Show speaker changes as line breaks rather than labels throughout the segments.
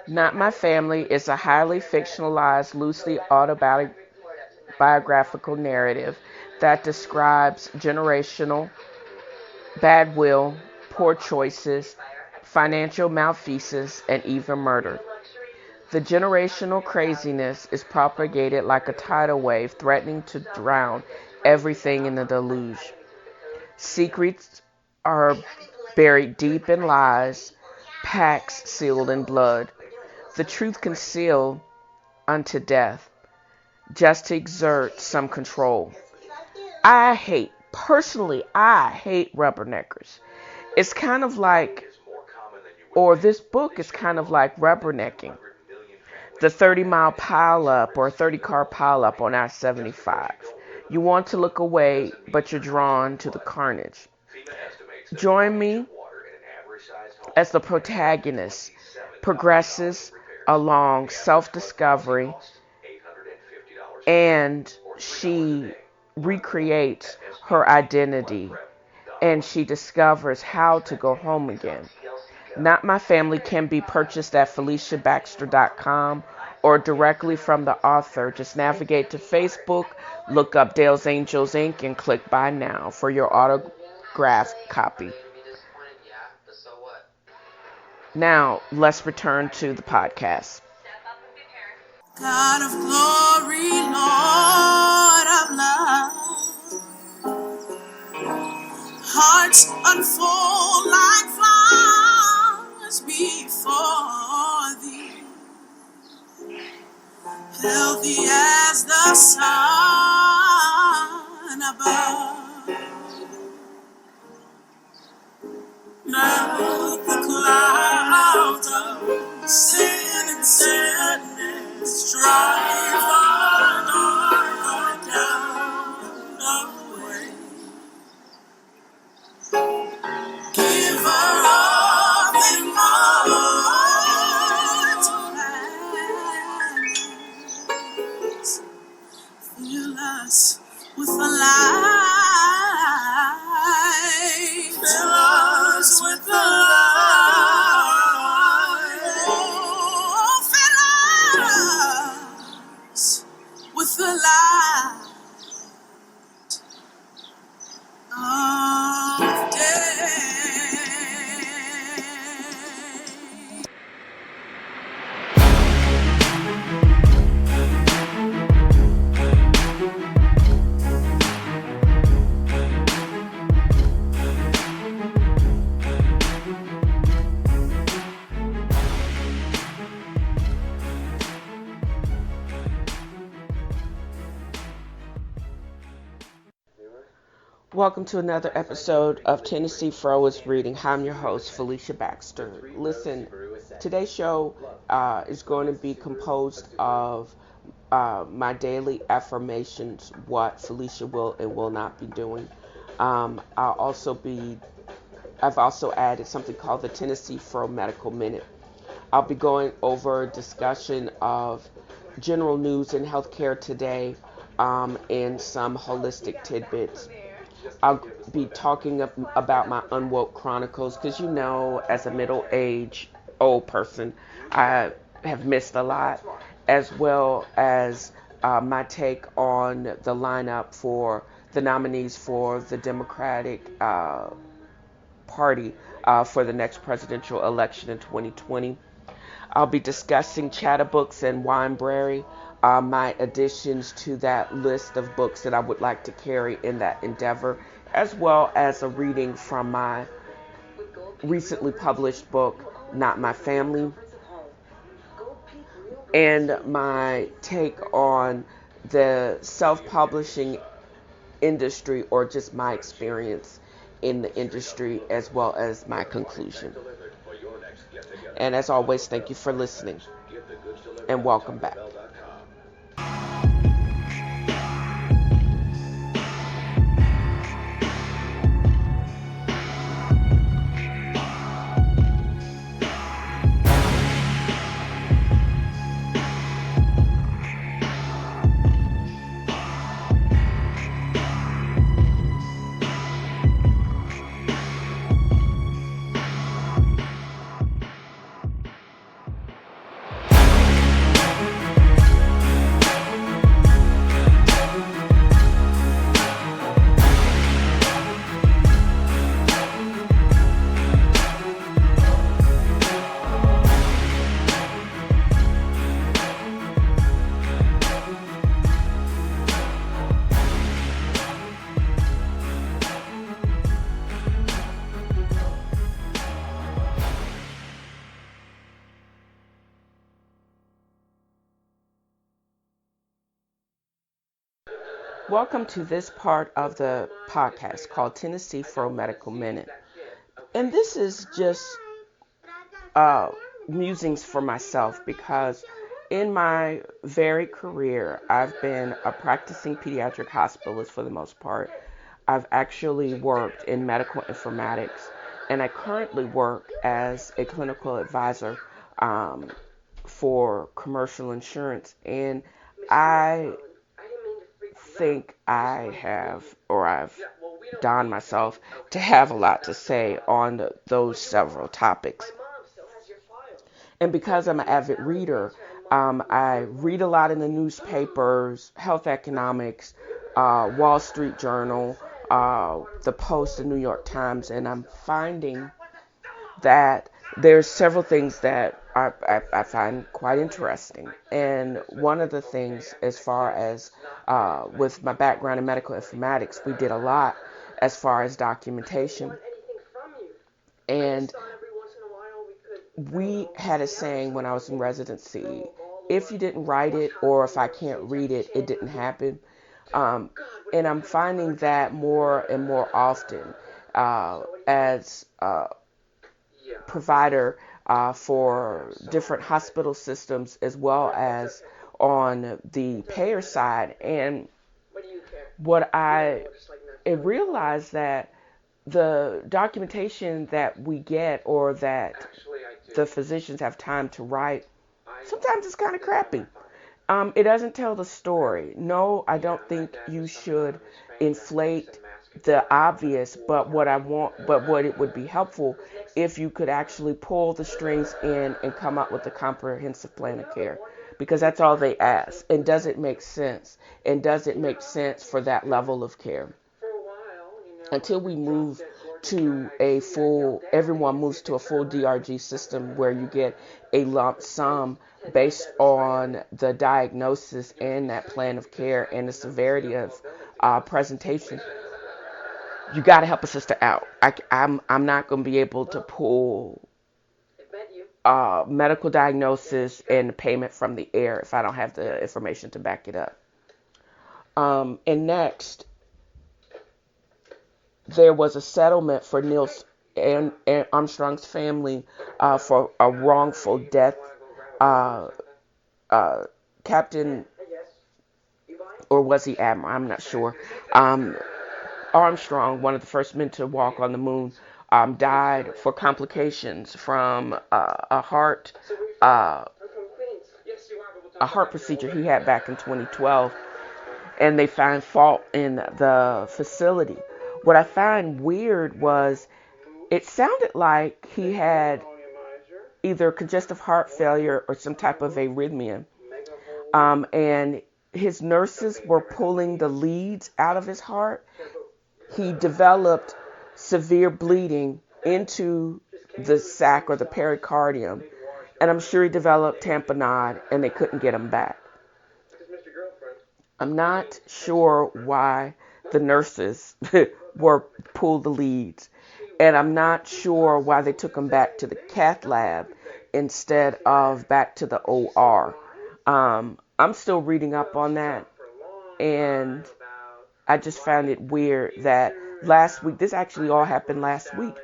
Not My Family is a highly fictionalized, loosely autobiographical narrative that describes generational bad will, poor choices, financial malfeasance, and even murder. The generational craziness is propagated like a tidal wave, threatening to drown everything in the deluge. Secrets are buried deep in lies, pacts sealed in blood, the truth concealed unto death, just to exert some control. Personally, I hate rubberneckers. It's kind of like, or this book is kind of like rubbernecking. The 30-mile pileup or 30-car pileup on I-75. You want to look away, but you're drawn to the carnage. Join me as the protagonist progresses along self-discovery and she recreates her identity and she discovers how to go home again. Not My Family can be purchased at FeliciaBaxter.com or directly from the author. Just navigate to Facebook, look up Dale's Angels Inc. and click Buy Now for your autographed copy. Now, let's return to the podcast.
God of glory, Lord of love, hearts unfold like flowers before thee, healthy as the sun above. Now the clouds of sin and sadness drive our dark down away. Giver of immortal hands, fill us with the light. Fill us with the light. Oh, fill us with the light of day.
Welcome to another episode of TNFro Is Reading. I'm your host, Felicia Baxter. Listen, today's show is going to be composed of my daily affirmations, what Felicia will and will not be doing. I've also added something called the TNFro Medical Minute. I'll be going over a discussion of general news in healthcare today and some holistic tidbits. I'll be talking about my Unwoke Chronicles because, you know, as a middle-aged old person, I have missed a lot, as well as my take on the lineup for the nominees for the Democratic Party for the next presidential election in 2020. I'll be discussing Chattabooks and Winebrary, my additions to that list of books that I would like to carry in that endeavor, as well as a reading from my recently published book, Not My Family, and my take on the self-publishing industry, or just my experience in the industry, as well as my conclusion. And as always, thank you for listening, and welcome back. Welcome to this part of the podcast called TNFro Medical Minute. And this is just uh, musings for myself because in my varied career, I've been a practicing pediatric hospitalist for the most part. I've actually worked in medical informatics, and I currently work as a clinical advisor um, for commercial insurance. And I think I've donned myself to have a lot to say on those several topics. And because I'm an avid reader, I read a lot in the newspapers, health economics, Wall Street Journal, the Post, the New York Times, and I'm finding that there's several things that I find quite interesting. And one of the things, as far as with my background in medical informatics, we did a lot as far as documentation. And we had a saying when I was in residency: if you didn't write it or if I can't read it, it didn't happen. Um, and I'm finding that more and more often as provider for different hospital systems as well as on the payer side. And what I realized that the documentation that we get or that the physicians have time to write, sometimes it's kind of crappy. It doesn't tell the story. No, I don't think you should inflate the obvious, but what it would be helpful if you could actually pull the strings in and come up with a comprehensive plan of care, because that's all they ask. And does it make sense? And does it make sense for that level of care? Until we move to everyone moves to a full DRG system where you get a lump sum based on the diagnosis and that plan of care and the severity of presentation. You got to help a sister out. I'm not going to be able to pull medical diagnosis and payment from the air if I don't have the information to back it up. And next, there was a settlement for Neil and Armstrong's family for a wrongful death. Captain, or was he Admiral? I'm not sure. Armstrong, one of the first men to walk on the moon, died for complications from uh, a heart procedure he had back in 2012, and they found fault in the facility. What I find weird was it sounded like he had either congestive heart failure or some type of arrhythmia. And his nurses were pulling the leads out of his heart. He developed severe bleeding into the sac or the pericardium. And I'm sure he developed tamponade and they couldn't get him back. I'm not sure why the nurses were pulled the leads. And I'm not sure why they took him back to the cath lab instead of back to the OR. I'm still reading up on that. And I just found it weird that last week, this actually all happened last week.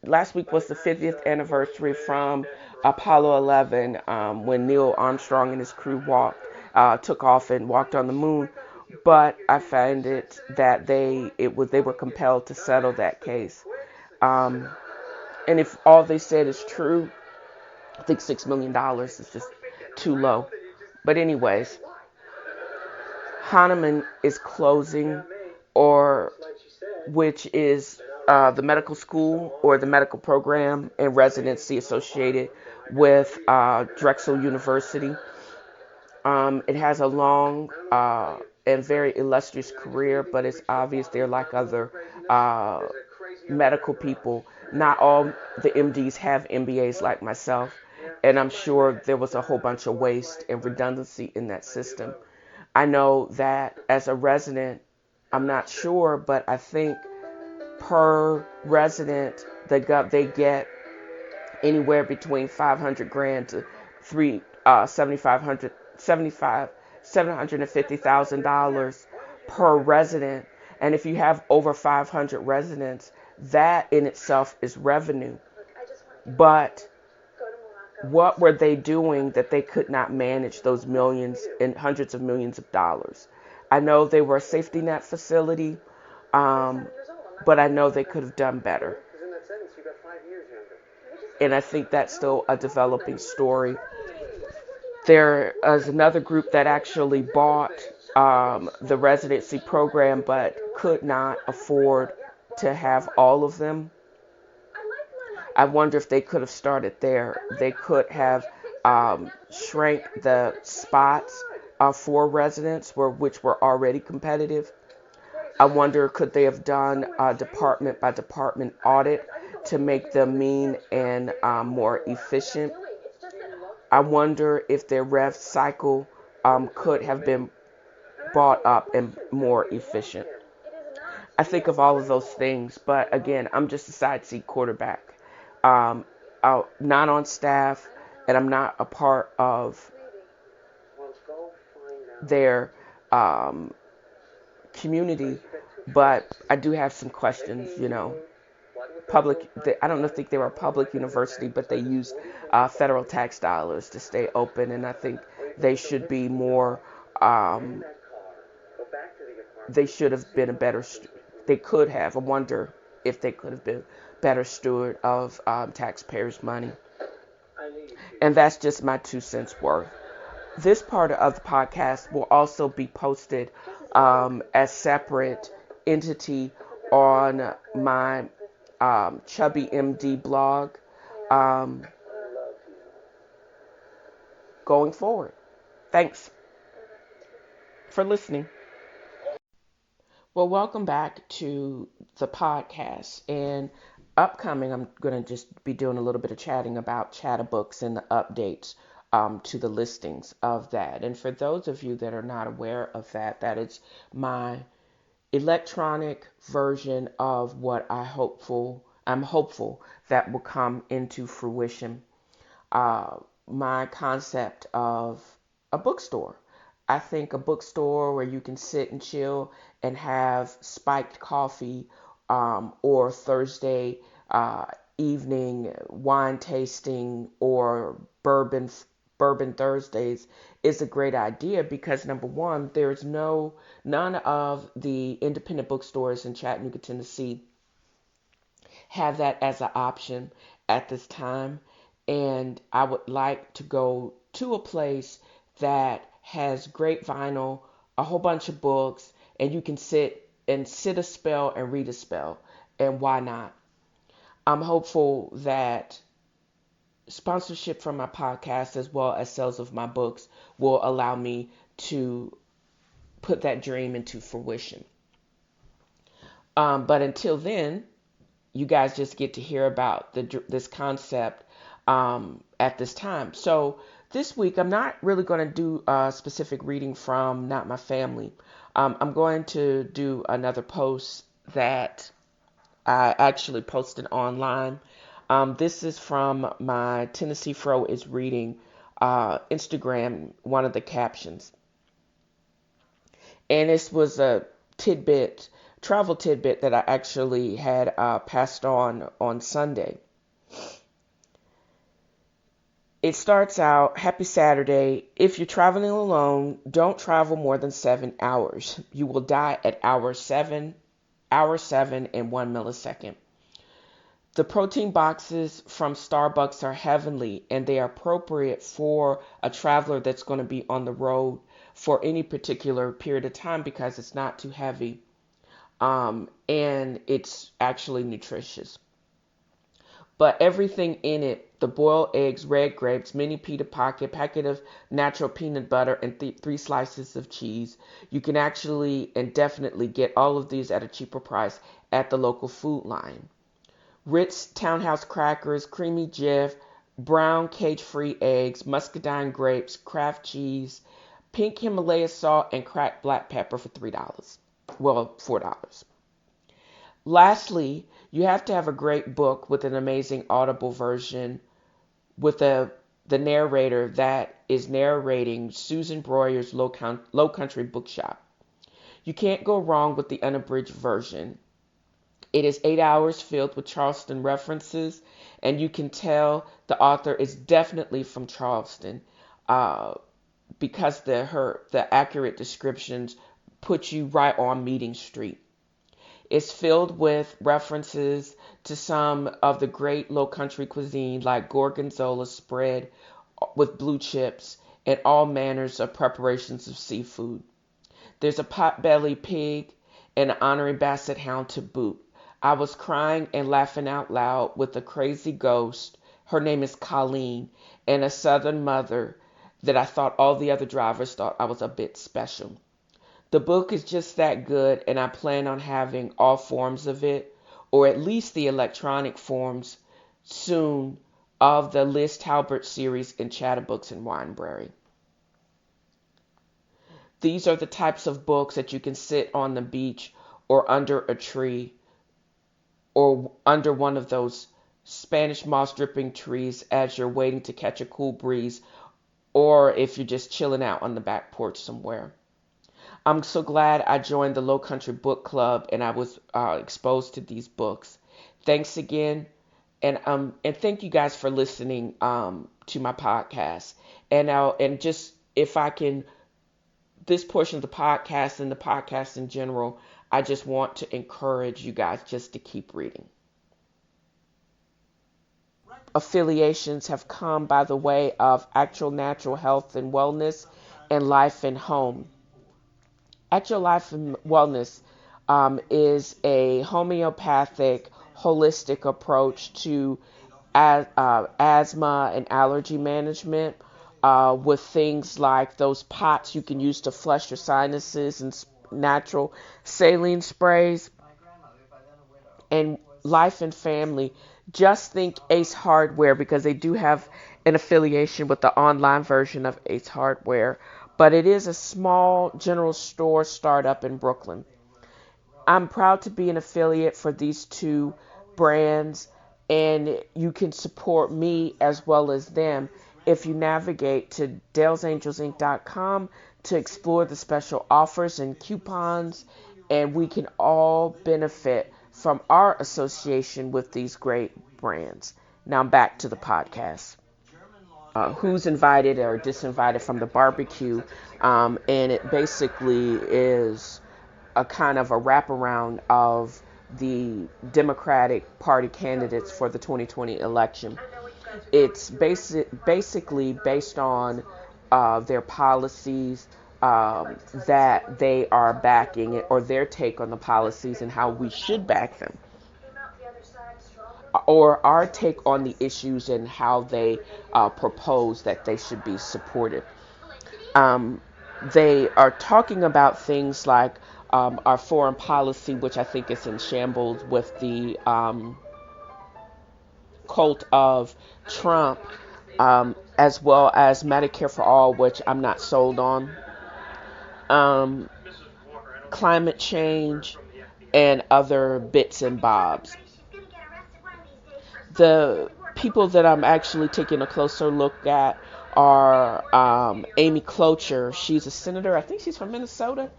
Last week was the 50th anniversary from Apollo 11, when Neil Armstrong and his crew took off and walked on the moon. But I find it that they were compelled to settle that case. And if all they said is true, I think $6 million is just too low. But anyways, Hahnemann is closing, which is the medical school or the medical program and residency associated with Drexel University. It has a long and very illustrious career, but it's obvious they're like other medical people. Not all the MDs have MBAs like myself, and I'm sure there was a whole bunch of waste and redundancy in that system. I know that as a resident, I'm not sure, but I think per resident they get anywhere between $500,000 to $7,500 $750,000 per resident. And if you have over 500 residents, that in itself is revenue. But what were they doing that they could not manage those millions and hundreds of millions of dollars? I know they were a safety net facility, but I know they could have done better. And I think that's still a developing story. There is another group that actually bought the residency program but could not afford to have all of them. I wonder if they could have started there. They could have shrank the spots for residents, which were already competitive. I wonder, could they have done a department by department audit to make them mean and more efficient? I wonder if their rev cycle could have been bought up and more efficient. I think of all of those things, but again, I'm just a side seat quarterback. I'm not on staff, and I'm not a part of their community, but I do have some questions, I don't think they were a public university, but they used federal tax dollars to stay open, and I think they should be more, they should have been they could have, I wonder if they could have been better steward of taxpayers' money. And that's just my 2 cents worth. This part of the podcast will also be posted as separate entity on my Chubby MD blog going forward. Thanks for listening. Well, welcome back to the podcast. And upcoming, I'm going to just be doing a little bit of chatting about Chattabooks and the updates to the listings of that. And for those of you that are not aware of that, that is my electronic version of what I'm hopeful that will come into fruition. My concept of a bookstore. I think a bookstore where you can sit and chill and have spiked coffee, or Thursday evening wine tasting, or bourbon Thursdays is a great idea because number one, there's none of the independent bookstores in Chattanooga, Tennessee have that as an option at this time. And I would like to go to a place that has great vinyl, a whole bunch of books, and you can sit a spell and read a spell. And why not? I'm hopeful that sponsorship from my podcast as well as sales of my books will allow me to put that dream into fruition. But until then, you guys just get to hear about this concept at this time. So this week, I'm not really going to do a specific reading from Not My Family. I'm going to do another post that I actually posted online. This is from my TNFro Is Reading Instagram, one of the captions. And this was a travel tidbit that I actually had passed on Sunday. It starts out, happy Saturday. If you're traveling alone, don't travel more than 7 hours. You will die at hour 7 and 1 millisecond. The protein boxes from Starbucks are heavenly, and they are appropriate for a traveler that's going to be on the road for any particular period of time because it's not too heavy. And it's actually nutritious. But everything in it, the boiled eggs, red grapes, mini pita pocket, packet of natural peanut butter, and 3 slices of cheese. You can actually and definitely get all of these at a cheaper price at the local food line. Ritz Townhouse crackers, creamy Jif, brown cage-free eggs, muscadine grapes, Kraft cheese, pink Himalaya salt, and cracked black pepper for $3. Well, $4. Lastly, you have to have a great book with an amazing Audible version with a the narrator that is narrating Susan Breuer's Low Country Bookshop. You can't go wrong with the unabridged version. It is 8 hours filled with Charleston references, and you can tell the author is definitely from Charleston because the accurate descriptions put you right on Meeting Street. It's filled with references to some of the great low country cuisine like gorgonzola spread with blue chips and all manners of preparations of seafood. There's a pot-bellied pig and an honorary basset hound to boot. I was crying and laughing out loud with a crazy ghost. Her name is Colleen, and a southern mother that I thought all the other drivers thought I was a bit special. The book is just that good, and I plan on having all forms of it, or at least the electronic forms, soon of the Liz Talbert series in Chattabooks and Winebrary. These are the types of books that you can sit on the beach or under a tree or under one of those Spanish moss dripping trees as you're waiting to catch a cool breeze, or if you're just chilling out on the back porch somewhere. I'm so glad I joined the Low Country Book Club and I was exposed to these books. Thanks again, and thank you guys for listening to my podcast. And just if I can, this portion of the podcast and the podcast in general, I just want to encourage you guys just to keep reading. Affiliations have come by the way of Actual Natural Health and Wellness and Life and Home. Actual Life and Wellness is a homeopathic, holistic approach to asthma and allergy management with things like those pots you can use to flush your sinuses and natural saline sprays. And Life and Family, just think Ace Hardware, because they do have an affiliation with the online version of Ace Hardware, but it is a small general store startup in Brooklyn. I'm proud to be an affiliate for these two brands, and you can support me as well as them if you navigate to DalesAngelsInc.com to explore the special offers and coupons, and we can all benefit from our association with these great brands. Now back to the podcast. Who's invited or disinvited from the barbecue, and it basically is a kind of a wraparound of the Democratic Party candidates for the 2020 election. It's basically based on their policies that they are backing, or their take on the policies and how we should back them, or our take on the issues and how they propose that they should be supported. They are talking about things like our foreign policy, which I think is in shambles with the cult of Trump, as well as Medicare for All, which I'm not sold on, climate change, and other bits and bobs. The people that I'm actually taking a closer look at are Amy Klobuchar. She's a senator. I think she's from Minnesota.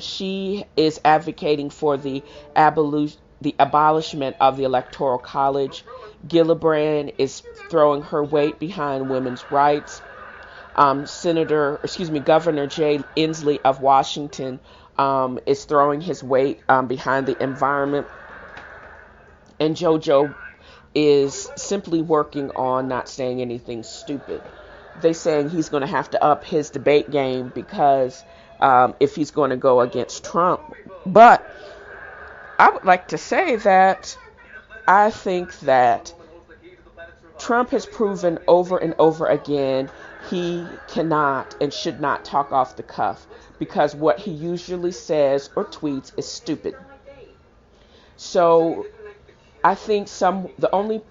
She is advocating for the abolishment of the Electoral College. Gillibrand is throwing her weight behind women's rights. Governor Jay Inslee of Washington is throwing his weight behind the environment. And JoJo is simply working on not saying anything stupid. They're saying he's going to have to up his debate game because if he's going to go against Trump. But I would like to say that I think that Trump has proven over and over again he cannot and should not talk off the cuff, because what he usually says or tweets is stupid. So I think the only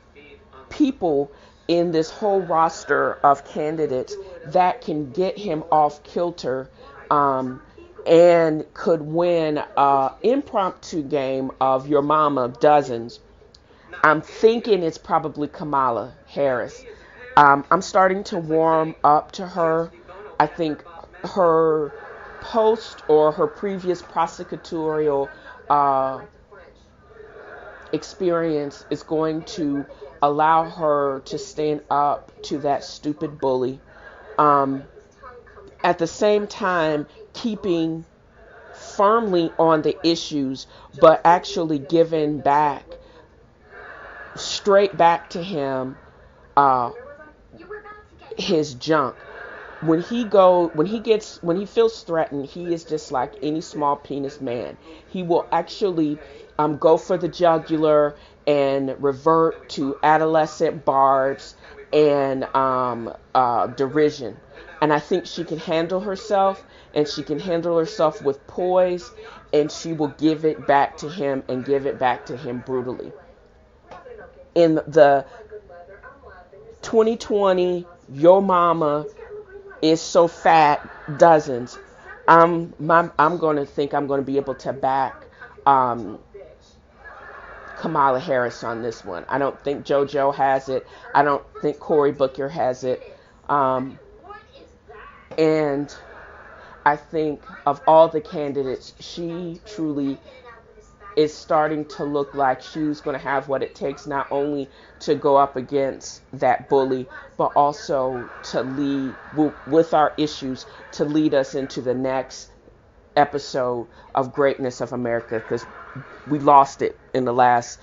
people in this whole roster of candidates that can get him off kilter and could win an impromptu game of your mama dozens, I'm thinking it's probably Kamala Harris. I'm starting to warm up to her. I think her post or her previous prosecutorial uh, experience is going to allow her to stand up to that stupid bully. Um, at the same time, keeping firmly on the issues, but actually giving back, straight back to him, uh, his junk. When he feels threatened, he is just like any small penis man. He will actually go for the jugular and revert to adolescent barbs and derision. And I think she can handle herself, and she can handle herself with poise, and she will give it back to him and give it back to him brutally. In the 2020 Yo Mama is so fat dozens, I'm going to think I'm going to be able to back um, Kamala Harris on this one. I don't think JoJo has it. I don't think Cory Booker has it. And I think of all the candidates, she truly is starting to look like she's going to have what it takes not only to go up against that bully, but also to lead with our issues, to lead us into the next episode of greatness of America, because we lost it in the last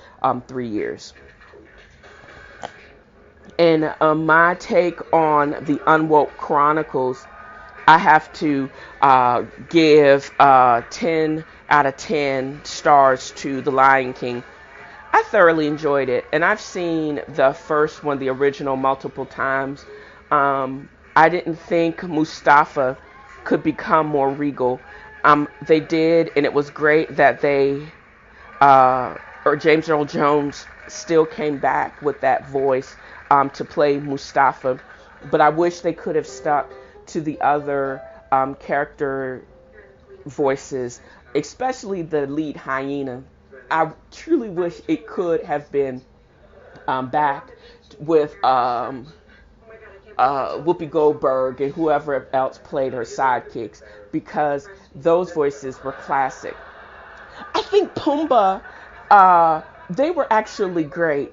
3 years. And my take on the Unwoke Chronicles, I have to give 10 out of 10 stars to The Lion King. I thoroughly enjoyed it, and I've seen the first one, the original, multiple times. I didn't think Mustafa could become more regal. They did, and it was great that or James Earl Jones still came back with that voice to play Mustafa. But I wish they could have stuck to the other character voices, especially the lead hyena. I truly wish it could have been back with Whoopi Goldberg and whoever else played her sidekicks, because those voices were classic. I think Pumbaa, they were actually great.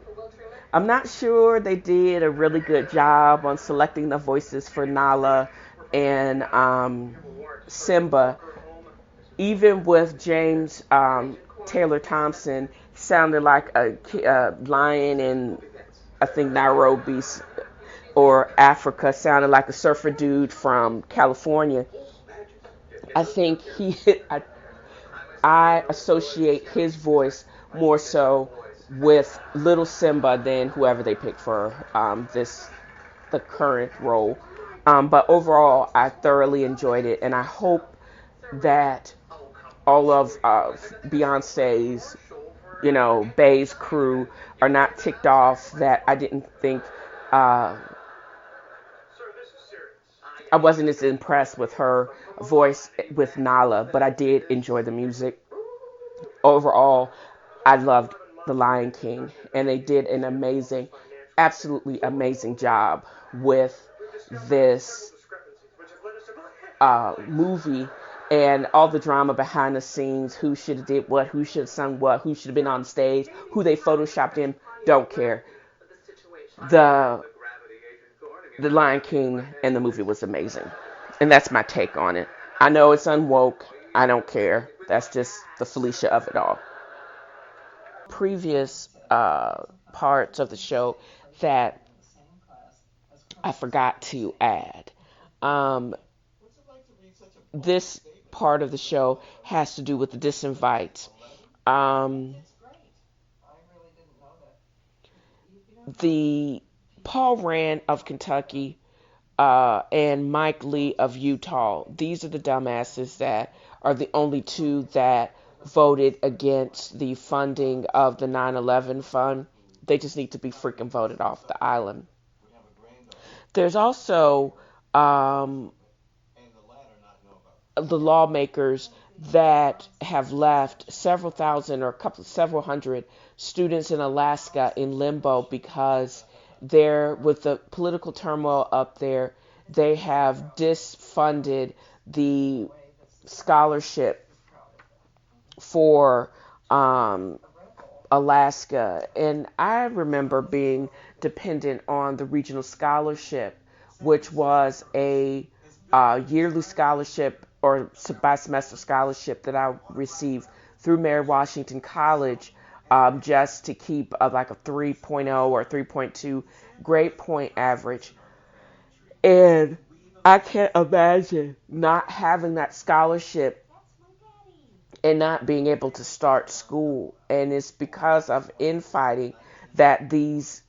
I'm not sure they did a really good job on selecting the voices for Nala and Simba. Even with James Taylor Thompson, sounded like a lion in, I think, Nairobi or Africa, sounded like a surfer dude from California. I think I associate his voice more so with Little Simba than whoever they picked for the current role. But overall, I thoroughly enjoyed it, and I hope that all of Beyonce's, Bey's crew are not ticked off that I didn't think I wasn't as impressed with her voice with Nala, but I did enjoy the music. Overall, I loved The Lion King, and they did an amazing, absolutely amazing job with this movie and all the drama behind the scenes, who should have did what, who should have sung what, who should have been on stage, who they photoshopped in, don't care. The Lion King and the movie was amazing. And that's my take on it. I know it's unwoke. I don't care. That's just the Felicia of it all. Previous parts of the show that I forgot to add. This part of the show has to do with the disinvites. The Paul Rand of Kentucky and Mike Lee of Utah. These are the dumbasses that are the only two that voted against the funding of the 9/11 fund. They just need to be freaking voted off the island. There's also the lawmakers that have left several thousand or several hundred students in Alaska in limbo because there, with the political turmoil up there, they have disfunded the scholarship for Alaska. And I remember being dependent on the regional scholarship, which was a yearly scholarship or by semester scholarship that I received through Mary Washington College, just to keep like a 3.0 or 3.2 grade point average. And I can't imagine not having that scholarship and not being able to start school. And it's because of infighting that these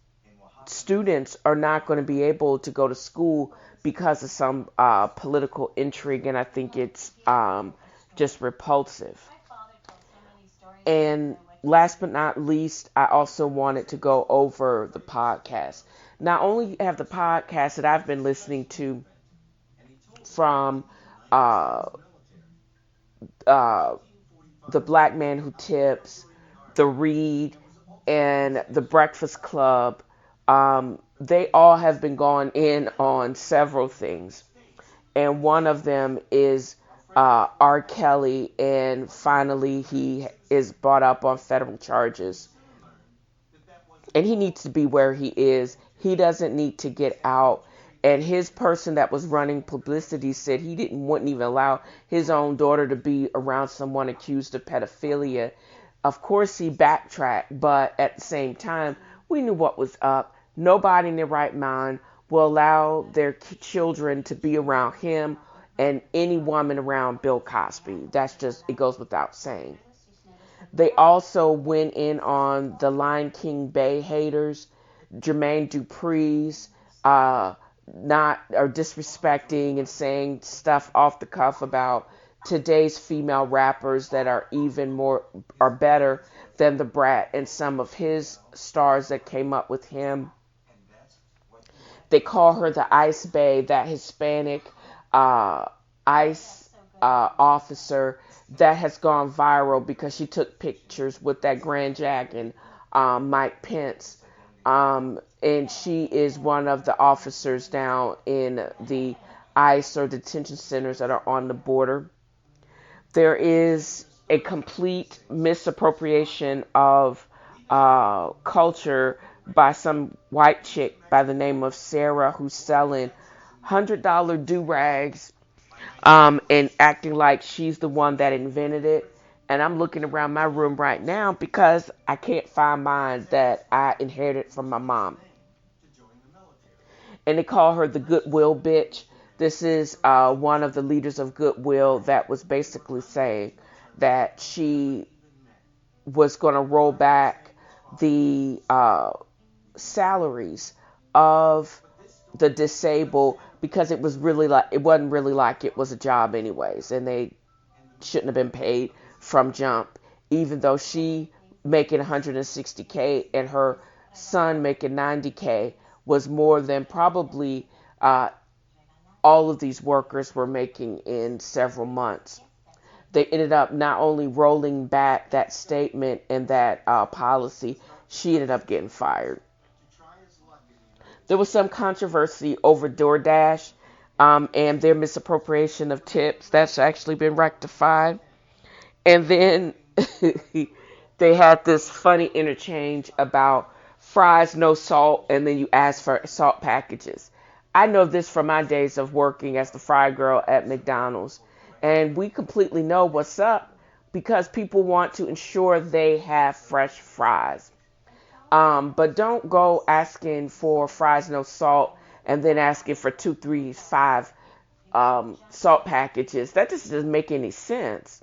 students are not going to be able to go to school because of some political intrigue. And I think it's just repulsive. And last but not least, I also wanted to go over the podcast. Not only have the podcast that I've been listening to from uh, uh, The Black Man Who Tips, The Read, and The Breakfast Club, they all have been going in on several things. And one of them is R. Kelly, and finally he is brought up on federal charges. And he needs to be where he is. He doesn't need to get out. And his person that was running publicity said he wouldn't even allow his own daughter to be around someone accused of pedophilia. Of course, he backtracked, but at the same time, we knew what was up. Nobody in their right mind will allow their children to be around him and any woman around Bill Cosby. That's just, it goes without saying. They also went in on the Lion King Bay haters, Jermaine Dupri's, not or disrespecting and saying stuff off the cuff about today's female rappers that are even more are better than the Brat and some of his stars that came up with him. They call her the Ice Bay, that Hispanic ICE officer that has gone viral because she took pictures with that Grand Jack and Mike Pence. And she is one of the officers down in the ICE or detention centers that are on the border. There is a complete misappropriation of culture by some white chick by the name of Sarah, who's selling $100 do-rags, and acting like she's the one that invented it. And I'm looking around my room right now because I can't find mine that I inherited from my mom. And they call her the Goodwill bitch. This is one of the leaders of Goodwill that was basically saying that she was going to roll back the salaries of the disabled because it wasn't really like it was a job anyways, and they shouldn't have been paid from jump, even though she making 160K and her son making 90K was more than probably all of these workers were making in several months. They ended up not only rolling back that statement and that policy, she ended up getting fired. There was some controversy over DoorDash and their misappropriation of tips. That's actually been rectified. And then they had this funny interchange about fries, no salt, and then you ask for salt packages. I know this from my days of working as the fry girl at McDonald's. And we completely know what's up because people want to ensure they have fresh fries. But don't go asking for fries, no salt, and then asking for 2, 3, 5 salt packages. That just doesn't make any sense.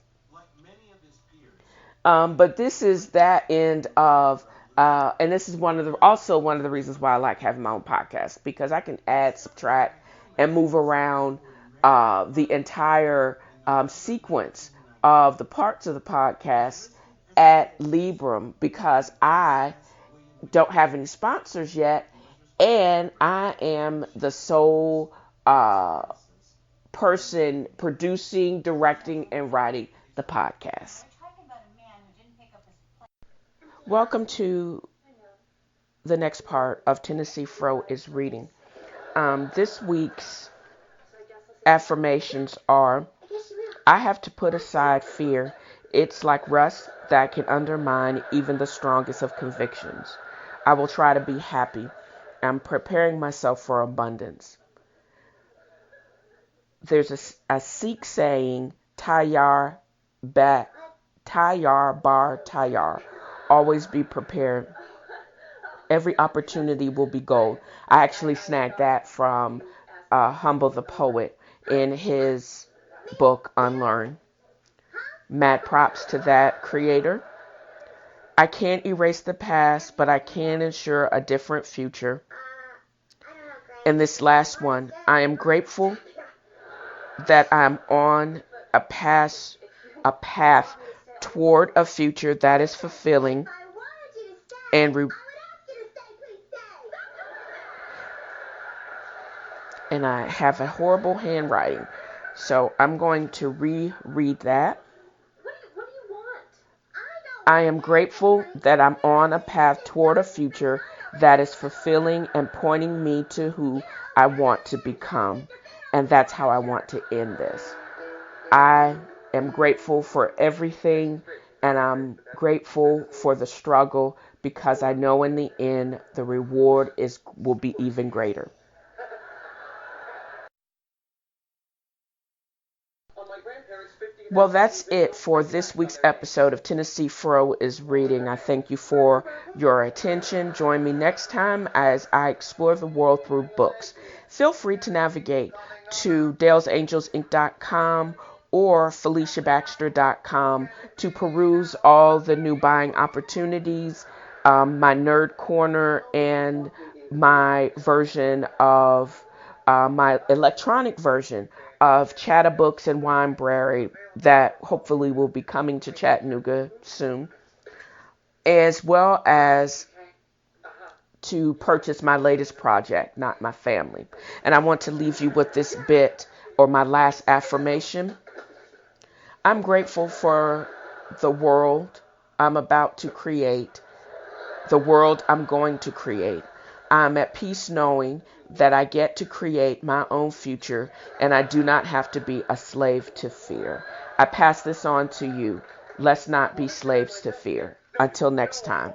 But this is that end of, and this is also one of the reasons why I like having my own podcast, because I can add, subtract, and move around the entire sequence of the parts of the podcast at Librum, because I don't have any sponsors yet, and I am the sole person producing, directing, and writing the podcast. Welcome to the next part of TNFro Is Reading. This week's affirmations are: I have to put aside fear. It's like rust that can undermine even the strongest of convictions. I will try to be happy. I'm preparing myself for abundance. There's a Sikh saying, Tayar bar tayar. Always be prepared. Every opportunity will be gold. I actually snagged that from Humble the Poet in his book Unlearn. Mad props to that creator. I can't erase the past, but I can ensure a different future. And this last one, I am grateful that I'm on a path toward a future that is fulfilling and and I have a horrible handwriting, so I'm going to reread that. I am grateful that I'm on a path toward a future that is fulfilling and pointing me to who I want to become. And that's how I want to end this. I am grateful for everything, and I'm grateful for the struggle, because I know in the end the reward will be even greater. Well, that's it for this week's episode of TNFro Is Reading. I thank you for your attention. Join me next time as I explore the world through books. Feel free to navigate to Dale'sAngelsInc.com or FeliciaBaxter.com to peruse all the new buying opportunities, my nerd corner, and my version of my electronic version of Chattabooks and Winebrary that hopefully will be coming to Chattanooga soon, as well as to purchase my latest project, Not My Family. And I want to leave you with this bit, or my last affirmation. I'm grateful for the world I'm about to create, the world I'm going to create. I'm at peace knowing that I get to create my own future and I do not have to be a slave to fear. I pass this on to you. Let's not be slaves to fear. Until next time.